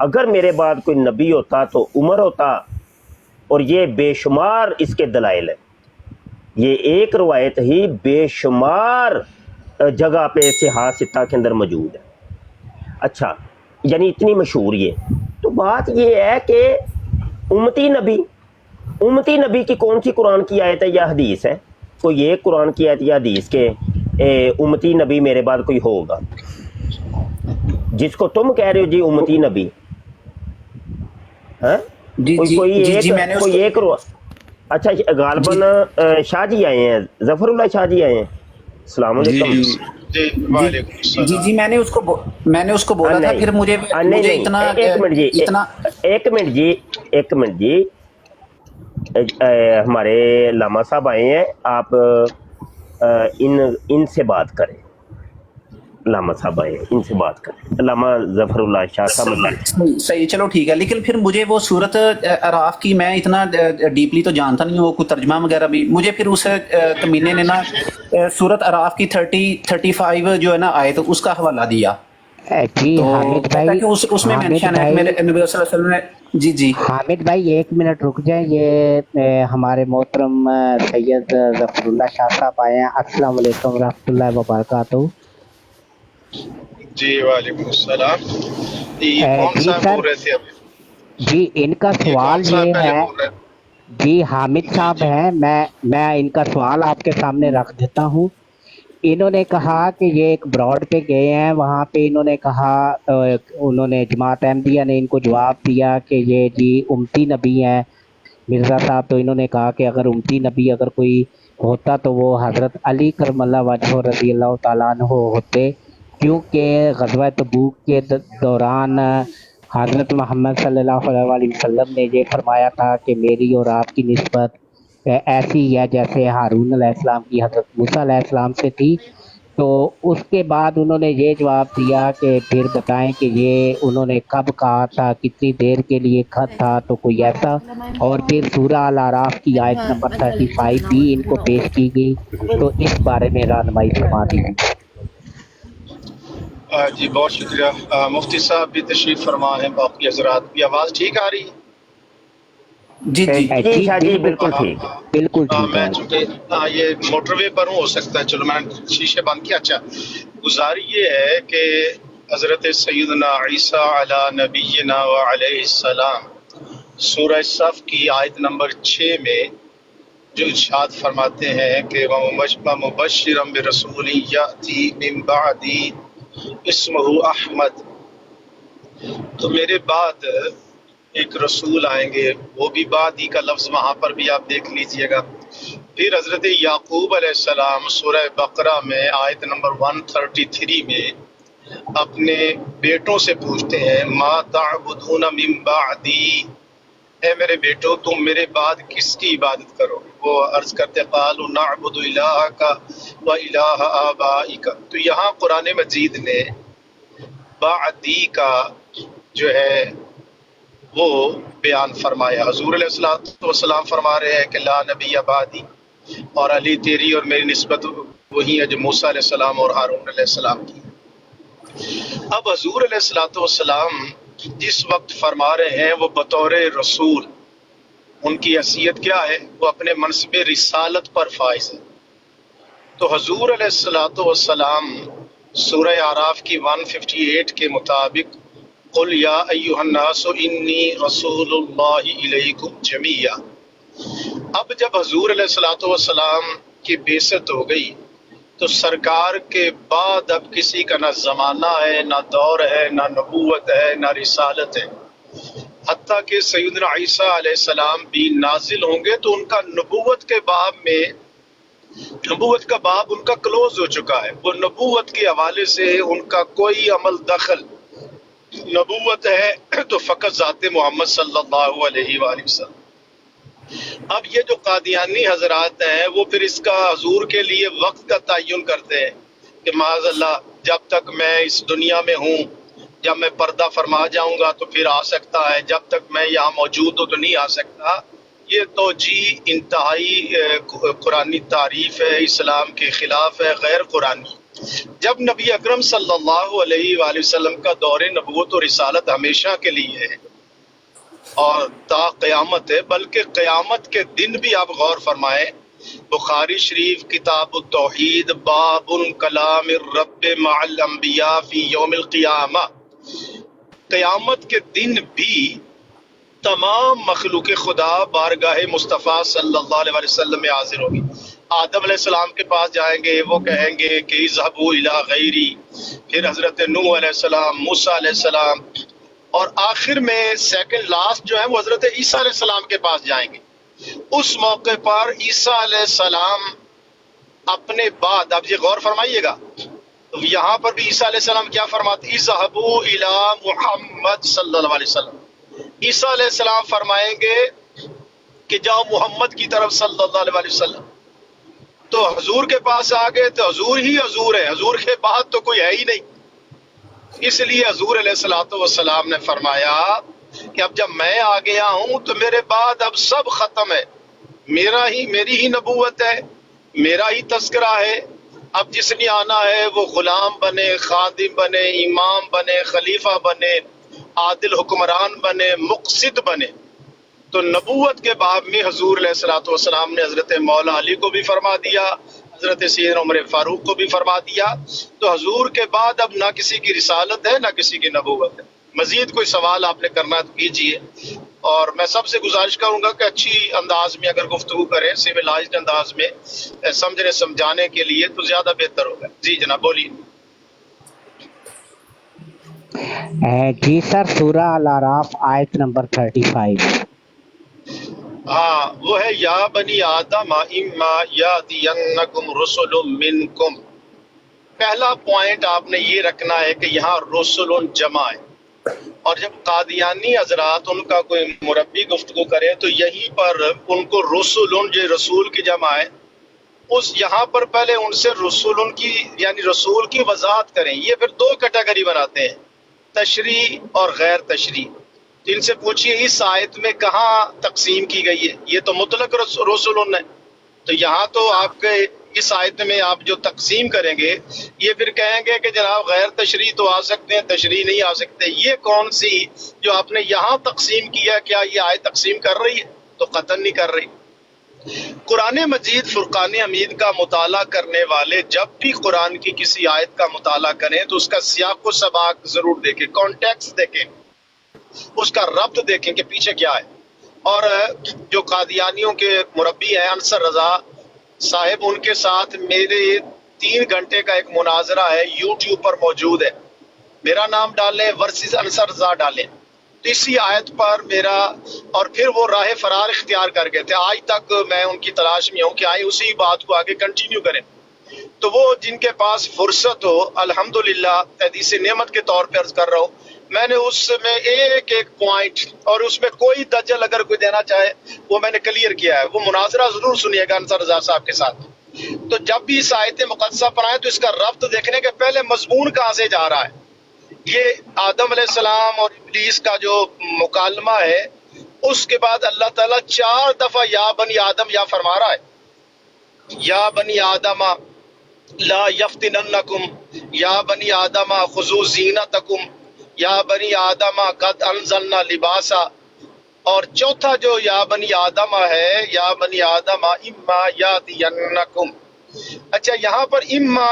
اگر میرے بعد کوئی نبی ہوتا تو عمر ہوتا، اور یہ بے شمار اس کے دلائل ہیں، یہ ایک روایت ہی بے شمار جگہ پہ صحاح ستہ کے اندر موجود ہے. اچھا، یعنی اتنی مشہور یہ. تو بات یہ ہے کہ امتی نبی کی کون سی قرآن کی آیت ہے یا حدیث ہے؟ کوئی ایک قرآن کی آیت یا حدیث کے امتی نبی میرے بعد کوئی ہوگا؟ جس کو تم کہہ رہے ہو جی امتی نبی، ہاں میں نے کوئی ایک اچھا غالباً شاہ جی آئے ہیں، ظفر اللہ شاہ جی آئے ہیں. السلام علیکم. جی میں نے اس کو بولا تھا، پھر مجھے ایک منٹ جی ہمارے علامہ صاحب آئے ہیں، آپ ان سے بات کریں. علامہ صاحب آئے ان سے بات کریں، علامہ ظفر اللہ شاہ صاحب. صحیح، چلو ٹھیک ہے. لیکن پھر مجھے وہ سورت اعراف کی میں اتنا ڈیپلی تو جانتا نہیں ہوں، وہ کوئی ترجمہ وغیرہ بھی مجھے پھر اس کمینے نے نا سورت اعراف کی 35 جو ہے نا آیت اس کا حوالہ دیا. جی حامد بھائی، اس میں مینشن ہے کہ میرے نبی صلی اللہ علیہ وسلم نے جی حامد بھائی ایک منٹ رک جائیں، یہ ہمارے محترم سید ظفر اللہ شاہ صاحب آئے ہیں. السلام علیکم ورحمۃ اللہ وبرکاتہ. جی وعلیکم السلام. کون جی صاحب سر، بول رہے تھے ابھی؟ جی ان کا سوال یہ ہے، جی حامد صاحب ہیں، میں ان کا سوال آپ کے سامنے رکھ دیتا ہوں. انہوں نے کہا کہ یہ ایک براڈ پہ گئے ہیں، وہاں پہ انہوں نے کہا، انہوں نے جماعت احمدیہ نے ان کو جواب دیا کہ یہ جی امتی نبی ہیں مرزا صاحب. تو انہوں نے کہا کہ اگر امتی نبی اگر کوئی ہوتا تو وہ حضرت علی کرم اللہ وجہ رضی اللہ تعالیٰ عنہ ہوتے، کیونکہ غزوہ تبوک کے دوران حضرت محمد صلی اللہ علیہ وسلم نے یہ فرمایا تھا کہ میری اور آپ کی نسبت ایسی ہے جیسے ہارون علیہ السلام کی حضرت موسیٰ علیہ السلام سے تھی. تو اس کے بعد انہوں نے یہ جواب دیا کہ پھر بتائیں کہ یہ انہوں نے کب کہا تھا، کتنی دیر کے لیے خط تھا، تو کوئی ایسا. اور پھر سورہ الاعراف کی آیت نمبر 35 بھی ان کو پیش کی گئی. تو اس بارے میں رہنمائی فرما دیجیے. جی بہت شکریہ. مفتی صاحب بھی تشریف فرما ہیں، باقی حضرات بھی. آواز ٹھیک آ رہی ہے؟ جی بالکل ٹھیک. بالکل ٹھیک میں ہے. چونکہ یہ موٹر وے پر ہوں، ہو سکتا ہے، چلو میں نے شیشے بند کیا. اچھا، گزاری یہ ہے کہ حضرت سیدنا عیسیٰ علی نبینا و علیہ السلام سورہ صف کی آیت نمبر 6 میں جو ارشاد فرماتے ہیں کہ مبشرا برسول یاتی من بعدی اسمہ احمد، تو میرے بعد ایک رسول آئیں گے، وہ بھی بعد ہی کا لفظ وہاں پر بھی آپ دیکھ لیجئے گا. پھر حضرت یعقوب علیہ السلام سورہ بقرہ میں آیت نمبر 133 میں اپنے بیٹوں سے پوچھتے ہیں ما تعبدون من بعدی، اے میرے بیٹو تم میرے بعد کس کی عبادت کرو؟ وہ عرض کرتے قالوا نعبد الہک و الہ آبائک. تو یہاں قرآن مجید نے بعدی کا جو ہے وہ بیان فرمایا. حضور علیہ السلام فرما رہے ہیں کہ لا نبی بعدی، اور علی تیری اور میری نسبت وہی ہے جو موسیٰ علیہ السلام اور ہارون علیہ السلام کی. اب حضور علیہ السلام جس وقت فرما رہے ہیں وہ بطور رسول، ان کی حیثیت کیا ہے؟ وہ اپنے منصب رسالت پر فائز ہے. تو حضور علیہ السلام سورہ اعراف کی 158 کے مطابق قل یا ایھا الناس انی رسول اللہ الیکم جمیعا. اب جب حضور علیہ السلام کی بعثت ہو گئی تو سرکار کے بعد اب کسی کا نہ زمانہ ہے، نہ دور ہے، نہ نبوت ہے، نہ رسالت ہے. حتیٰ کہ سیدنا عیسیٰ علیہ السلام بھی نازل ہوں گے تو ان کا نبوت کے باب میں، نبوت کا باب ان کا کلوز ہو چکا ہے. وہ نبوت کے حوالے سے ان کا کوئی عمل دخل، نبوت ہے تو فقط ذات محمد صلی اللہ علیہ وآلہ وسلم. اب یہ جو قادیانی حضرات ہیں وہ پھر اس کا حضور کے لیے وقت کا تعین کرتے ہیں کہ معاذ اللہ جب تک میں اس دنیا میں ہوں، جب میں پردہ فرما جاؤں گا تو پھر آ سکتا ہے، جب تک میں یہاں موجود ہوں تو نہیں آ سکتا. یہ توجیہ انتہائی قرآنی تعریف ہے، اسلام کے خلاف ہے، غیر قرآنی. جب نبی اکرم صلی اللہ علیہ وآلہ وسلم کا دور نبوت و رسالت ہمیشہ کے لیے ہے اور تا قیامت ہے، بلکہ قیامت کے دن بھی آپ غور فرمائیں، بخاری شریف کتاب التوحید، باب کلام الرب مع الانبیاء فی یوم القیامہ، قیامت کے دن بھی تمام مخلوق خدا بارگاہ مصطفیٰ صلی اللہ علیہ وسلم میں حاضر ہوگی۔ آدم علیہ السلام کے پاس جائیں گے، وہ کہیں گے کہ اذهبوا الی غیری، پھر حضرت نوح علیہ السلام، موسیٰ علیہ السلام، اور آخر میں سیکنڈ لاسٹ جو ہے وہ حضرت عیسیٰ علیہ السلام کے پاس جائیں گے۔ اس موقع پر عیسیٰ علیہ السلام اپنے بعد، آپ یہ غور فرمائیے گا، یہاں پر بھی عیسیٰ علیہ السلام کیا فرماتے ہیں؟ اذهبوا الی محمد صلی اللہ علیہ وسلم۔ عیسیٰ علیہ السلام فرمائیں گے کہ جاؤ محمد کی طرف صلی اللہ علیہ وسلم۔ تو حضور کے پاس آ گئے تو حضور ہی حضور ہے، حضور کے بعد تو کوئی ہے ہی نہیں۔ اس لیے حضور علیہ الصلوۃ والسلام نے فرمایا کہ اب جب میں آ گیا ہوں تو میرے بعد اب سب ختم ہے، میری ہی نبوت ہے، میرا ہی تذکرہ ہے۔ اب جس نے آنا ہے وہ غلام بنے، خادم بنے، امام بنے، خلیفہ بنے، عادل حکمران بنے، مقصد بنے۔ تو نبوت کے باب میں حضور علیہ الصلوۃ والسلام نے حضرت مولا علی کو بھی فرما دیا، حضرت سیدنا عمر فاروق کو بھی فرما دیا۔ تو حضور کے بعد اب نہ کسی کی رسالت ہے نہ کسی کی نبوت ہے۔ مزید کوئی سوال آپ نے کرنا تو کیجئے، اور میں سب سے گزارش کروں گا کہ اچھی انداز میں اگر گفتگو کریں، سویلائزڈ انداز میں، سمجھنے سمجھانے کے لیے تو زیادہ بہتر ہوگا۔ جی جناب بولیے۔ جی سر، سورہ الاعراف آیت نمبر 35۔ ہاں وہ ہے یا بنی آدم اما یاتینکم رسل منکم۔ پہلا پوائنٹ آپ نے یہ رکھنا ہے کہ یہاں رسل جمع ہے، اور جب قادیانی حضرات ان کا کوئی مربی گفتگو کرے تو یہیں پر ان کو رسل، جو رسول کی جمع ہے، اس یہاں پر پہلے ان سے رسول کی یعنی رسول کی وضاحت کریں۔ یہ پھر دو کیٹیگری بناتے ہیں، تشریح اور غیر تشریح۔ تو ان سے پوچھئے اس آیت میں کہاں تقسیم کی گئی ہے؟ یہ تو مطلق رسول ہے، تو یہاں تو آپ کے اس آیت میں آپ جو تقسیم کریں گے یہ پھر کہیں گے کہ جناب غیر تشریح تو آ سکتے ہیں، تشریح نہیں آ سکتے۔ یہ کون سی جو آپ نے یہاں تقسیم کیا، کیا یہ آیت تقسیم کر رہی ہے؟ تو قطعاً نہیں کر رہی۔ قرآن مجید فرقان حمید کا مطالعہ کرنے والے جب بھی قرآن کی کسی آیت کا مطالعہ کریں تو اس کا سیاق و سباق ضرور دیکھیں، کانٹیکسٹ دیکھیں، اس کا ربط دیکھیں کہ پیچھے کیا ہے۔ اور جو قادیانیوں کے مربی ہیں انصر رضا صاحب، ان کے ساتھ میرے 3 گھنٹے کا ایک مناظرہ ہے، یوٹیوب پر موجود ہے، میرا نام ڈالیں ورسز انصر رضا ڈالیں، تو اسی آیت پر میرا، اور پھر وہ راہ فرار اختیار کر گئے تھے۔ آج تک میں ان کی تلاش میں ہوں کہ آئے اسی بات کو آگے کنٹینیو کریں۔ تو وہ جن کے پاس فرصت ہو، الحمدللہ حدیث نعمت کے طور پر عرض کر رہا ہوں، میں نے اس میں ایک پوائنٹ، اور اس میں کوئی دجل اگر کوئی دینا چاہے وہ میں نے کلیئر کیا ہے۔ وہ مناظرہ ضرور سنیے گا انصر رضا صاحب کے ساتھ۔ تو جب بھی اس آیت مقدسہ پر آئے تو اس کا ربط دیکھنے کے پہلے مضمون کہاں سے جا رہا ہے۔ یہ آدم علیہ السلام اور ابلیس کا جو مکالمہ ہے، اس کے بعد اللہ تعالیٰ 4 دفعہ یا بنی آدم یا فرما رہا ہے۔ یا بنی آدم لا یفتننکم، یا بنی آدم خذوا زینتکم، یا بنی آدم قد انزلنا لباسا، اور چوتھا جو یا بنی آدم ہے، یا بنی آدم اما یاتینکم۔ اچھا یہاں پر اما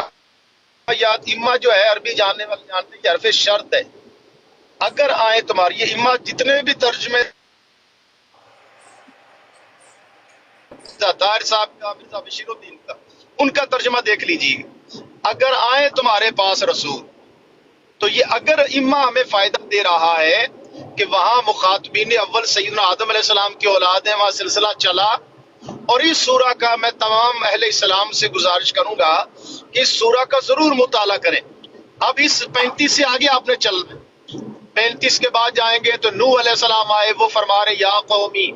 جو ہے عربی جاننے والے جانتے ہیں کہ حرف شرط ہے۔ اگر آئے تمہاری یہ اما، جتنے بھی ترجمے طاہر صاحب کا، عامر صاحب، بشیر الدین کا، ان کا ترجمہ دیکھ لیجیے، اگر آئے تمہارے پاس رسول، تو یہ اگر اما ہمیں فائدہ دے رہا ہے کہ وہاں مخاطبین اول سیدنا آدم علیہ السلام کی اولاد ہیں، وہاں سلسلہ چلا۔ اور اس سورہ کا میں تمام اہل اسلام سے گزارش کروں گا کہ اس سورہ کا ضرور مطالعہ کریں۔ اب اس 35 سے آگے آپ نے چلنا، 35 کے بعد جائیں گے تو نوح علیہ السلام آئے، وہ فرما رہے یا قومی،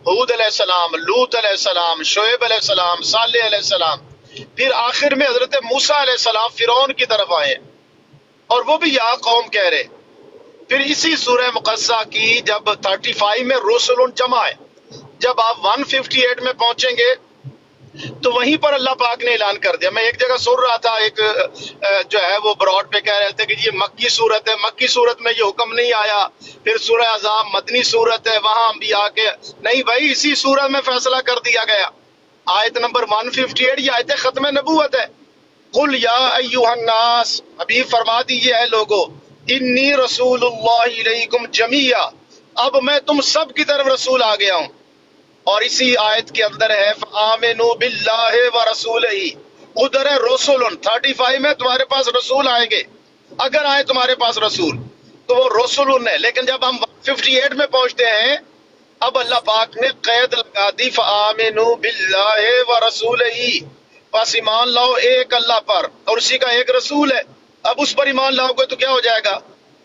ہود علیہ السلام، لوط علیہ السلام، شعیب علیہ السلام، صالح علیہ السلام، پھر آخر میں حضرت موسیٰ علیہ السلام فرعون کی طرف آئے اور وہ بھی یا قوم کہہ رہے۔ پھر اسی سورہ مقدسہ کی جب 35 میں رسل جمع ہے، جب آپ 158 میں پہنچیں گے تو وہیں پر اللہ پاک نے اعلان کر دیا. میں ایک جگہ سن رہا تھا، ایک جو ہے وہ براڈ پہ کہہ رہے تھے کہ یہ مکی صورت ہے، مکی صورت میں یہ حکم نہیں آیا. پھر سورہ احزاب مدنی صورت ہے، وہاں انبیاء کے نہیں بھائی، اسی صورت میں فیصلہ کر دیا گیا. آیت نمبر 158 یہ آیت ختم نبوت ہے. قل یا ایھا الناس، حبیب فرما دیجیے اے لوگو، انی رسول اللہ الیکم جمیعا، اب میں تم سب کی طرف رسول آ گیا ہوں. اور اسی آیت کے اندر ہے فآمنوا باللہ ورسولہ، ادھر ہے رسول. 35 میں تمہارے پاس رسول آئیں گے، اگر آئے تمہارے پاس رسول تو وہ رسول ہے. لیکن جب ہم 58 میں پہنچتے ہیں، اب اللہ پاک نے قید لگا دی فآمنوا باللہ ورسولہ، پس ایمان لاؤ ایک اللہ پر اور اسی کا ایک رسول ہے. اب اس پر ایمان لاؤ گے تو کیا ہو جائے گا؟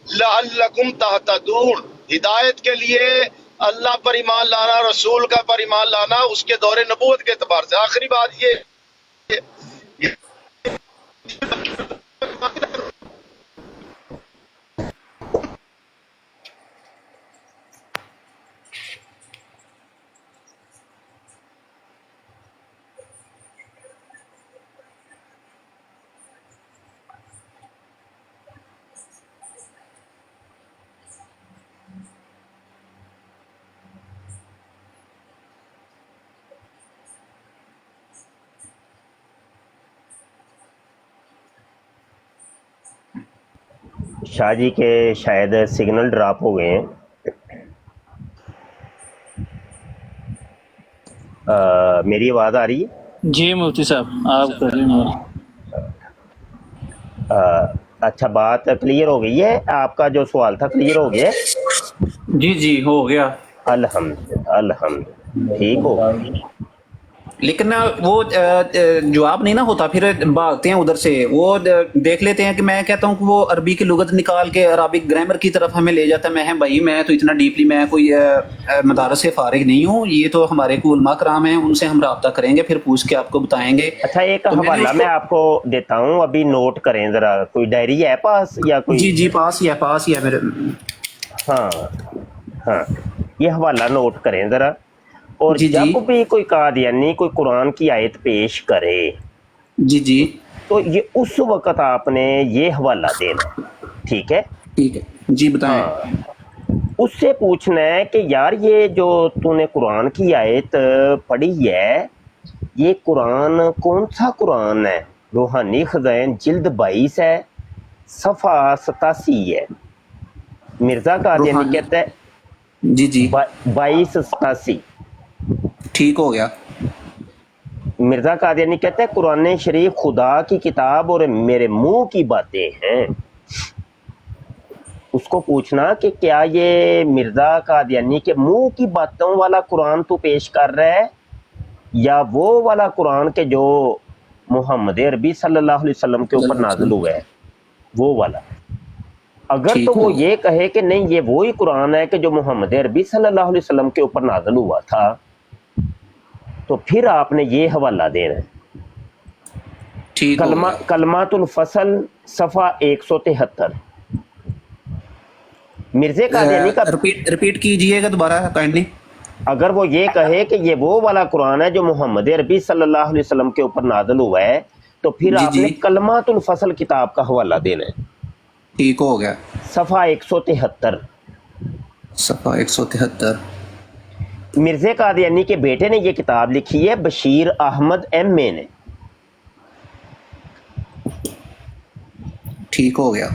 لعلکم تہتدون، ہدایت کے لیے اللہ پر ایمان لانا، رسول کا پر ایمان لانا اس کے دور نبوت کے اعتبار سے. آخری بات یہ شاہ جی کے شاید سگنل ڈراپ ہو گئے ہیں. میری آواز آ رہی ہے؟ جی مفتی صاحب آپ کر رہے ہیں. اچھا، بات کلیئر ہو گئی ہے؟ آپ کا جو سوال تھا کلیئر ہو گیا ہے؟ جی ہو گیا. الحمد ٹھیک ہو. لیکن وہ جواب نہیں نا ہوتا، پھر بھاگتے ہیں ادھر سے. وہ دیکھ لیتے ہیں کہ میں کہتا ہوں کہ وہ عربی کی لغت نکال کے عربک گرامر کی طرف ہمیں لے جاتا ہے. بھائی میں تو اتنا ڈیپلی میں کوئی مدارس سے فارغ نہیں ہوں، یہ تو ہمارے کو علماء کرام ہیں، ان سے ہم رابطہ کریں گے، پھر پوچھ کے آپ کو بتائیں گے. اچھا، ایک حوالہ میں آپ کو دیتا ہوں، ابھی نوٹ کریں ذرا. کوئی ڈائری ہے پاس یا کوئی؟ جی پاس ہی ہے میرے. ہاں یہ حوالہ نوٹ کریں ذرا. اور جب بھی کوئی قادیانی کوئی قرآن کی آیت پیش کرے جی تو یہ اس وقت آپ نے یہ حوالہ دینا. ٹھیک ہے جی بتائیں. اس سے پوچھنا ہے کہ یار یہ جو تو نے قرآن کی آیت پڑھی ہے، یہ قرآن کون سا قرآن ہے؟ روحانی خزائن جلد 22 ہے، صفحہ 87 ہے. مرزا قادیانی کہتا ہے جی 2287. ٹھیک ہو گیا. مرزا قادیانی کہتا ہے قرآن شریف خدا کی کتاب اور میرے منہ کی باتیں ہیں. اس کو پوچھنا کہ کیا یہ مرزا قادیانی کے منہ کی باتوں والا قرآن تو پیش کر رہا ہے یا وہ والا قرآن کے جو محمد عربی صلی اللہ علیہ وسلم کے اوپر نازل ہوا ہے وہ والا. اگر تو وہ یہ کہے کہ نہیں یہ وہی قرآن ہے کہ جو محمد عربی صلی اللہ علیہ وسلم کے اوپر نازل ہوا تھا، تو پھر آپ نے یہ حوالہ دینا ہے. کلمات الفصل صفحہ 173. مرزا قادیانی کا ریپیٹ کیجئے گا دوبارہ کائنڈلی. اگر وہ یہ کہے کہ یہ وہ والا قرآن ہے جو محمد عربی صلی اللہ علیہ وسلم کے اوپر نازل ہوا ہے، تو پھر آپ نے کلمات الفصل کتاب کا حوالہ دینا ہے. ٹھیک ہو گیا. صفحہ 173. صفحہ 173. مرزا قادیانی کے بیٹے نے یہ کتاب لکھی ہے، بشیر احمد ایم اے نے. ٹھیک ہو گیا.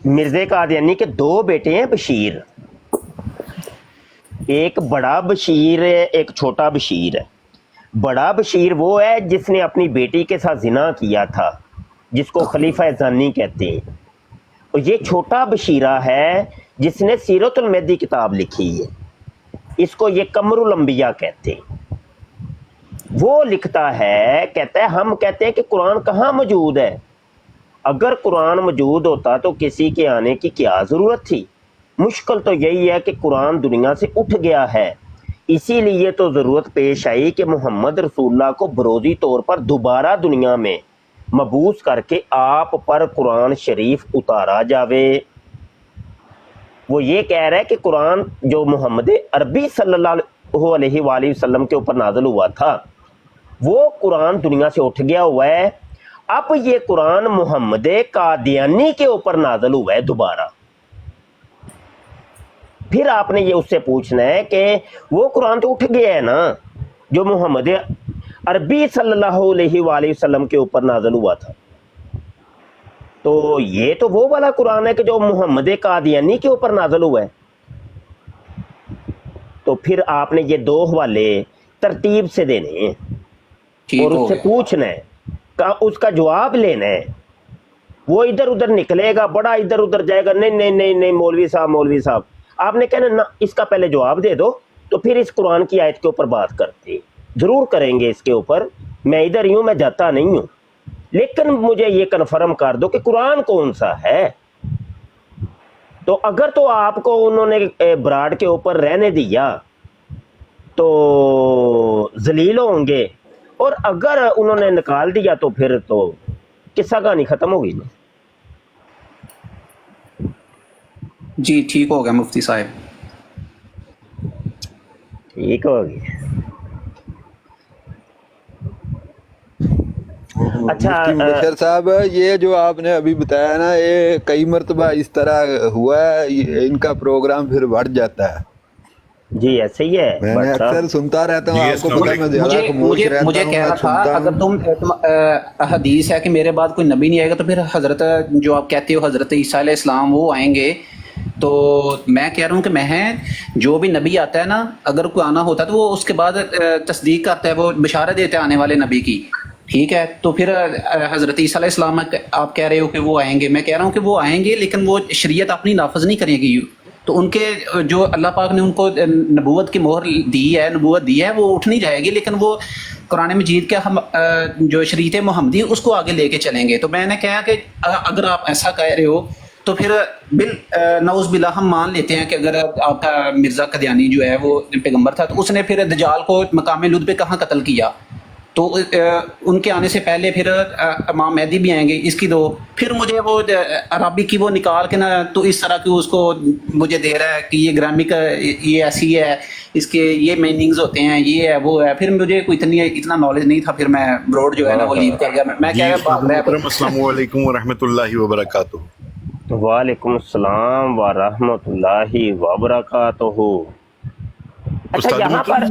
مرزا قادیانی کے 2 بیٹے ہیں بشیر، ایک بڑا بشیر ہے ایک چھوٹا بشیر ہے. بڑا بشیر وہ ہے جس نے اپنی بیٹی کے ساتھ زنا کیا تھا، جس کو خلیفہ زانی کہتے ہیں. اور یہ چھوٹا بشیرہ ہے جس نے سیرت المہدی کتاب لکھی ہے، اس کو یہ قمر الانبیاء کہتے ہیں. وہ لکھتا ہے، کہتا ہے ہم کہتے ہیں کہ قرآن کہاں موجود ہے؟ اگر قرآن موجود ہوتا تو کسی کے آنے کی کیا ضرورت تھی؟ مشکل تو یہی ہے کہ قرآن دنیا سے اٹھ گیا ہے، اسی لیے تو ضرورت پیش آئی کہ محمد رسول اللہ کو بروزی طور پر دوبارہ دنیا میں مبعوث کر کے آپ پر قرآن شریف اتارا جاوے. وہ یہ کہہ رہا ہے کہ قرآن جو محمد عربی صلی اللہ علیہ وآلہ وسلم کے اوپر نازل ہوا تھا وہ قرآن دنیا سے اٹھ گیا ہوا ہے. اب یہ قرآن محمد قادیانی کے اوپر نازل ہوا ہے دوبارہ. پھر آپ نے یہ اس سے پوچھنا ہے کہ وہ قرآن تو اٹھ گیا ہے نا جو محمد عربی صلی اللہ علیہ وآلہ وسلم کے اوپر نازل ہوا تھا. تو یہ تو وہ والا قرآن ہے کہ جو محمد قادیانی کے اوپر نازل ہوا ہے. تو پھر آپ نے یہ دو حوالے ترتیب سے دینے ہیں اور اس سے پوچھنا ہے, اس کا جواب لینا ہے. وہ ادھر ادھر نکلے گا, بڑا ادھر ادھر جائے گا, نہیں نہیں نہیں نہیں مولوی صاحب آپ نے کہنا نا اس کا پہلے جواب دے دو, تو پھر اس قرآن کی آیت کے اوپر بات کرتے. ضرور کریں گے اس کے اوپر, میں ادھر ہی ہوں, میں جاتا نہیں ہوں, لیکن مجھے یہ کنفرم کر دو کہ قرآن کون سا ہے. تو اگر تو آپ کو انہوں نے براڈ کے اوپر رہنے دیا تو ذلیل ہوں گے, اور اگر انہوں نے نکال دیا تو پھر تو قصہ کہانی ختم ہوگی نا. جی ٹھیک ہو گیا مفتی صاحب, ٹھیک ہوگی. اچھا مفتی مبشر صاحب, یہ جو آپ نے ابھی بتایا نا, یہ کئی مرتبہ اس طرح ہوا ہے, ان کا پروگرام پھر بڑھ جاتا ہے. جی ایسے ہی ہے, میں نے اکثر سنتا رہتا ہوں, آپ کو پتا میں زیادہ خاموش رہتا ہوں. مجھے کہنا تھا اگر تم حدیث ہے کہ میرے بعد کوئی نبی نہیں آئے گا, تو پھر حضرت جو آپ کہتے ہو حضرت عیسیٰ علیہ السلام وہ آئیں گے. تو میں کہہ رہا ہوں کہ میں جو بھی نبی آتا ہے نا, اگر کوئی آنا ہوتا ہے تو وہ اس کے بعد تصدیق کرتا ہے, وہ بشارت دیتا ہے آنے والے نبی کی. ٹھیک ہے, تو پھر حضرت عیسیٰ علیہ السلام آپ کہہ رہے ہو کہ وہ آئیں گے, میں کہہ رہا ہوں کہ وہ آئیں گے لیکن وہ شریعت اپنی نافذ نہیں کریں گی. تو ان کے جو اللہ پاک نے ان کو نبوت کی مہر دی ہے, نبوت دی ہے, وہ اٹھ نہیں جائے گی, لیکن وہ قرآن مجید کے ہم جو شریعت محمدی اس کو آگے لے کے چلیں گے. تو میں نے کہا کہ اگر آپ ایسا کہہ رہے ہو تو پھر نعوذ باللہ ہم مان لیتے ہیں کہ اگر آپ کا مرزا قادیانی جو ہے وہ پیغمبر تھا, تو اس نے پھر دجال کو مقام لد پہ کہاں قتل کیا. تو ان کے آنے سے پہلے پھر امام مہدی بھی آئیں گے. اس کی دو پھر مجھے وہ عربی کی وہ نکال کے نا, تو اس طرح کی اس کو مجھے دے رہا ہے کہ یہ گرامی کا یہ ایسی ہے, اس کے یہ میننگز ہوتے ہیں, یہ ہے وہ ہے. پھر مجھے کوئی اتنا نالج نہیں تھا, پھر میں بروڈ جو ہے نا وہ لیو کر گیا. میں کہہ رہا السلام علیکم ورحمۃ اللہ وبرکاتہ. وعلیکم السلام ورحمۃ اللہ وبرکاتہ. اچھا یہاں پر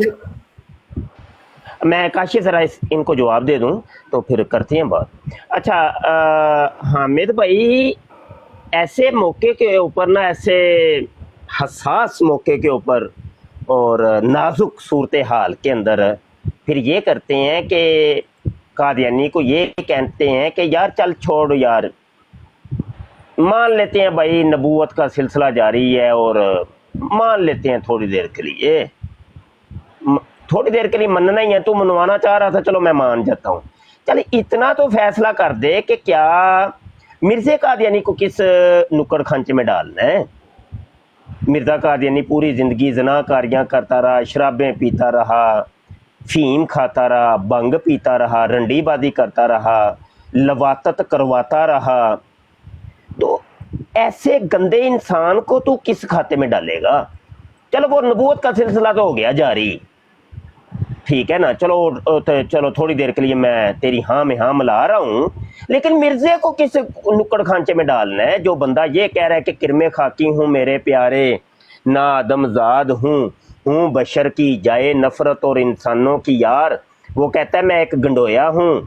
میں کاشی ذرا ان کو جواب دے دوں تو پھر کرتے ہیں بات. اچھا حامد بھائی, ایسے موقع کے اوپر نا, ایسے حساس موقع کے اوپر اور نازک صورتحال کے اندر پھر یہ کرتے ہیں کہ قادیانی کو یہ کہتے ہیں کہ یار چل چھوڑ یار, مان لیتے ہیں بھائی نبوت کا سلسلہ جاری ہے, اور مان لیتے ہیں تھوڑی دیر کے لیے, تھوڑی دیر کے لیے مننا ہی ہے, تو منوانا چاہ رہا تھا, چلو میں مان جاتا ہوں. چل اتنا تو فیصلہ کر دے کہ کیا مرزا قادیانی کو کس نکڑ کھانچے میں ڈالنا ہے. مرزا قادیانی پوری زندگی زنا کاریاں کرتا رہا, شرابیں پیتا رہا, فیم کھاتا رہا, بنگ پیتا رہا, رنڈی بازی کرتا رہا, لواطت کرواتا رہا. تو ایسے گندے انسان کو تو کس کھاتے میں ڈالے گا. چلو وہ نبوت کا سلسلہ تو ہو گیا جاری, ٹھیک ہے نا, چلو تھوڑی دیر کے لیے میں تیری ہاں میں ہاں ملا رہا ہوں, لیکن مرزے کو کس نکڑ کھانچے میں ڈالنا ہے جو بندہ یہ کہہ رہا ہے کہ کرم خاکی ہوں میرے پیارے, نا آدم زاد ہوں بشر کی جائے نفرت اور انسانوں کی یار. وہ کہتا ہے میں ایک گنڈویا ہوں,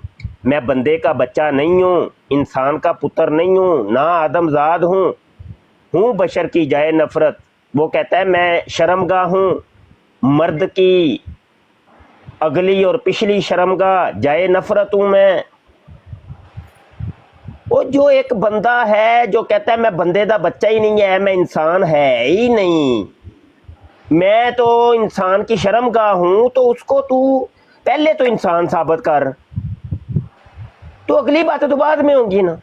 میں بندے کا بچہ نہیں ہوں, انسان کا پتر نہیں ہوں, نا آدم زاد ہوں بشر کی جائے نفرت. وہ کہتا ہے میں شرمگاہ ہوں, مرد کی اگلی اور پچھلی شرمگاہ جائے نفرت ہوں میں. وہ جو ایک بندہ ہے جو کہتا ہے میں بندے دا بچہ ہی نہیں ہے, میں انسان ہے ہی نہیں, میں تو انسان کی شرمگاہ ہوں, تو اس کو تو پہلے تو انسان ثابت کر, تو اگلی باتیں تو بعد میں ہوں گی نا.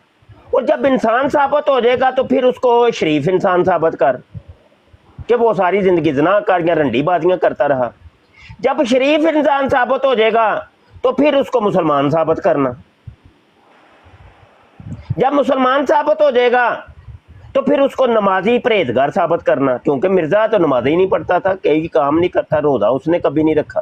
اور جب انسان ثابت ہو جائے گا تو پھر اس کو شریف انسان ثابت کر کہ وہ ساری زندگی زنا کاریاں رنڈی بازیاں کرتا رہا. جب شریف انسان ثابت ہو جائے گا تو پھر اس کو مسلمان ثابت کرنا. جب مسلمان ثابت ہو جائے گا تو پھر اس کو نمازی پرہیزگار ثابت کرنا, کیونکہ مرزا تو نماز ہی نہیں پڑھتا تھا, کوئی کام نہیں کرتا, روزہ اس نے کبھی نہیں رکھا.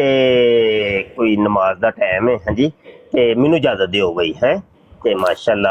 ਤੇ ਕੋਈ ਨਮਾਜ਼ ਦਾ ਟਾਈਮ ਹੈ। ਹਾਂਜੀ ਤੇ ਮੈਨੂੰ ਇਜਾਜ਼ਤ ਦਿਓ ਬਈ ਹੈ ਤੇ ਮਾਸ਼ਾਅੱਲਾ